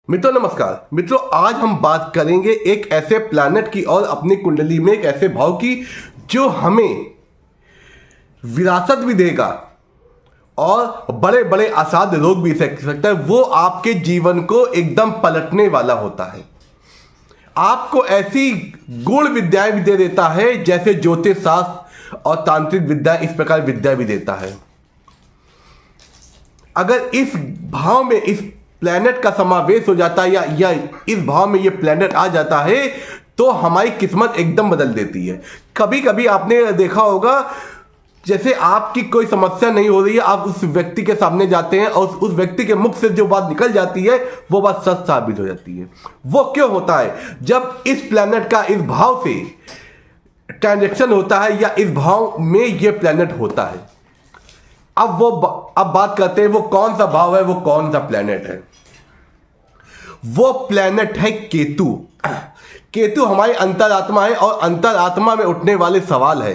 मित्रों नमस्कार। मित्रों आज हम बात करेंगे एक ऐसे प्लैनेट की और अपनी कुंडली में एक ऐसे भाव की जो हमें विरासत भी देगा और बड़े बड़े असाध्य रोग भी सकता है। वो आपके जीवन को एकदम पलटने वाला होता है, आपको ऐसी गुण विद्याएं भी दे देता है जैसे ज्योतिष शास्त्र और तांत्रिक विद्या, इस प्रकार विद्या भी देता है। अगर इस भाव में इस प्लैनेट का समावेश हो जाता है या इस भाव में ये प्लैनेट आ जाता है तो हमारी किस्मत एकदम बदल देती है। कभी कभी आपने देखा होगा, जैसे आपकी कोई समस्या नहीं हो रही है, आप उस व्यक्ति के सामने जाते हैं और उस व्यक्ति के मुख से जो बात निकल जाती है वो बात सच साबित हो जाती है। वो क्यों होता है? जब इस प्लैनेट का इस भाव से ट्रांजैक्शन होता है या इस भाव में ये प्लैनेट होता है। अब बात करते हैं वो कौन सा भाव है, वो कौन सा प्लैनेट है। वो प्लैनेट है केतु। केतु हमारी अंतरात्मा है और अंतरात्मा में उठने वाले सवाल है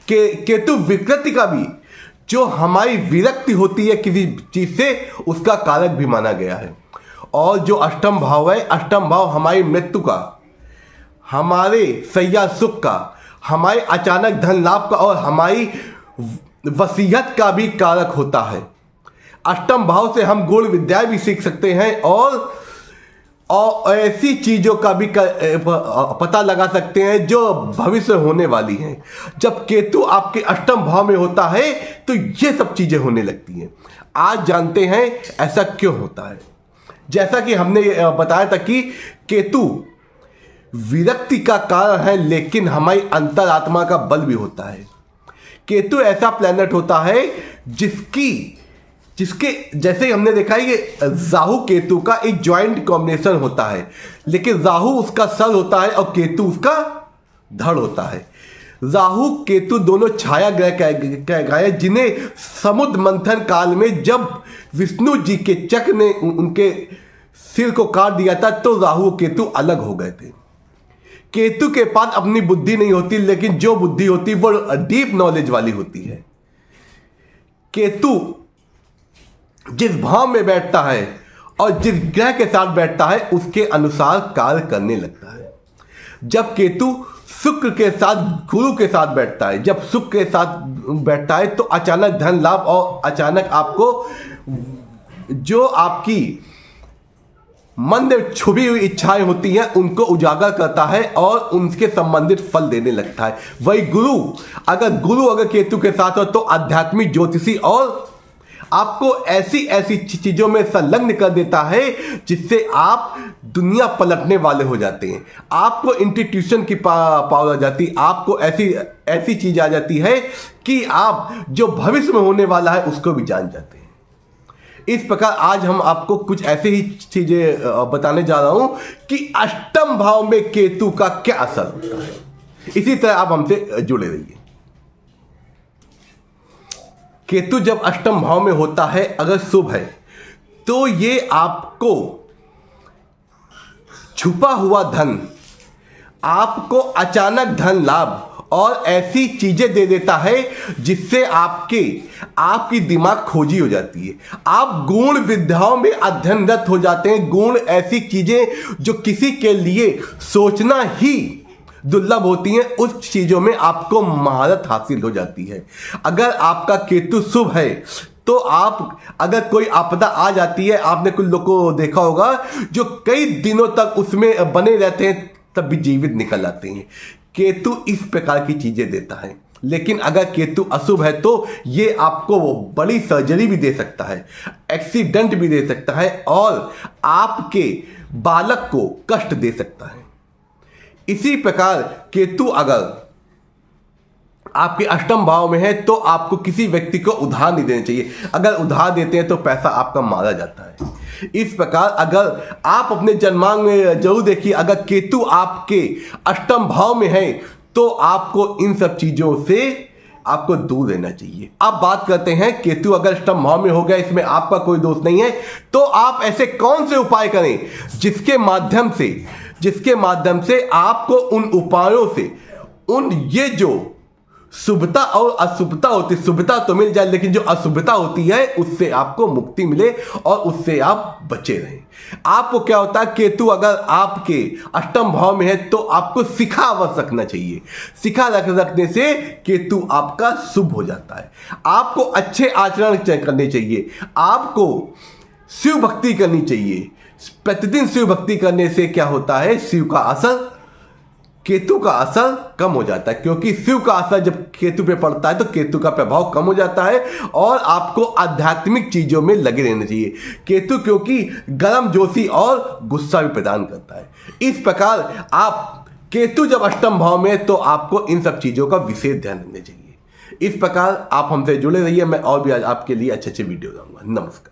केतु विकृति का भी, जो हमारी विरक्ति होती है किसी चीज से, उसका कारक भी माना गया है। और जो अष्टम भाव है, अष्टम भाव हमारी मृत्यु का, हमारे सैया सुख का, हमारे अचानक धन लाभ का और हमारी वसीयत का भी कारक होता है। अष्टम भाव से हम गुण विद्या भी सीख सकते हैं और ऐसी चीजों का भी पता लगा सकते हैं जो भविष्य होने वाली हैं। जब केतु आपके अष्टम भाव में होता है तो ये सब चीजें होने लगती हैं। आज जानते हैं ऐसा क्यों होता है। जैसा कि हमने बताया था कि केतु विरक्ति का कारण है, लेकिन हमारी अंतरात्मा का बल भी होता है। केतु ऐसा प्लैनेट होता है जिसके जैसे हमने देखा है, ये राहु केतु का एक ज्वाइंट कॉम्बिनेशन होता है, लेकिन राहु उसका सर होता है और केतु उसका धड़ होता है। राहु केतु दोनों छाया ग्रह कहलाए, जिन्हें समुद्र मंथन काल में जब विष्णु जी के चक्र ने उनके सिर को काट दिया था तो राहु और केतु अलग हो गए थे। केतु के पास अपनी बुद्धि नहीं होती, लेकिन जो बुद्धि होती वो डीप नॉलेज वाली होती है। केतु जिस भाव में बैठता है और जिस ग्रह के साथ बैठता है उसके अनुसार कार्य करने लगता है। जब केतु शुक्र के साथ, गुरु के साथ बैठता है, जब शुक्र के साथ बैठता है तो अचानक धन लाभ और अचानक आपको जो आपकी मन में छुपी हुई इच्छाएं होती हैं उनको उजागर करता है और उनके संबंधित फल देने लगता है। वही गुरु अगर केतु के साथ हो तो आध्यात्मिक, ज्योतिषी और आपको ऐसी चीजों में संलग्न कर देता है जिससे आप दुनिया पलटने वाले हो जाते हैं। आपको इंस्टीट्यूशन की पावर आ जाती है, आपको ऐसी चीज आ जाती है कि आप जो भविष्य में होने वाला है उसको भी जान जाते हैं। इस प्रकार आज हम आपको कुछ ऐसे ही चीजें बताने जा रहा हूं कि अष्टम भाव में केतु का क्या असर होता है। इसी तरह आप हमसे जुड़े रहिए। केतु जब अष्टम भाव में होता है, अगर शुभ है, तो ये आपको छुपा हुआ धन, आपको अचानक धन लाभ और ऐसी चीजें दे देता है जिससे आपकी दिमाग खोजी हो जाती है। आप गुण विद्याओं में अध्ययनरत हो जाते हैं। गुण ऐसी चीजें जो किसी के लिए सोचना ही दुर्लभ होती हैं, उस चीजों में आपको महारत हासिल हो जाती है। अगर आपका केतु शुभ है तो आप, अगर कोई आपदा आ जाती है, आपने कुछ लोगों को देखा होगा जो कई दिनों तक उसमें बने रहते हैं तब भी जीवित निकल आते हैं। केतु इस प्रकार की चीजें देता है। लेकिन अगर केतु अशुभ है तो ये आपको बड़ी सर्जरी भी दे सकता है, एक्सीडेंट भी दे सकता है और आपके बालक को कष्ट दे सकता है। इसी प्रकार केतु अगर आपके अष्टम भाव में है तो आपको किसी व्यक्ति को उधार नहीं देना चाहिए। अगर उधार देते हैं तो पैसा आपका मारा जाता है। इस प्रकार अगर आप अपने जन्मांग में जरूर देखिए, अगर केतु आपके अष्टम भाव में है तो आपको इन सब चीजों से आपको दूर रहना चाहिए। अब बात करते हैं, केतु अगर अष्टम भाव में हो गया, इसमें आपका कोई दोष नहीं है, तो आप ऐसे कौन से उपाय करें जिसके माध्यम से आपको उन उपायों से ये जो शुभता और अशुभता होती, शुभता तो मिल जाए लेकिन जो अशुभता होती है उससे आपको मुक्ति मिले और उससे आप बचे रहें। आपको क्या होता है, केतु अगर आपके अष्टम भाव में है तो आपको शिखा अवश्य रखना चाहिए। शिखा रखने से केतु आपका शुभ हो जाता है। आपको अच्छे आचरण करने चाहिए, आपको शिव भक्ति करनी चाहिए। प्रतिदिन शिव भक्ति करने से क्या होता है, शिव का असर, केतु का असर कम हो जाता है, क्योंकि शिव का असर जब केतु पे पड़ता है तो केतु का प्रभाव कम हो जाता है और आपको आध्यात्मिक चीजों में लगे रहना चाहिए। केतु क्योंकि गर्म जोशी और गुस्सा भी प्रदान करता है। इस प्रकार आप केतु जब अष्टम भाव में तो आपको इन सब चीजों का विशेष ध्यान रखना चाहिए। इस प्रकार आप हमसे जुड़े रहिए, मैं और भी आज आपके लिए अच्छे अच्छे वीडियो लाऊंगा। नमस्कार।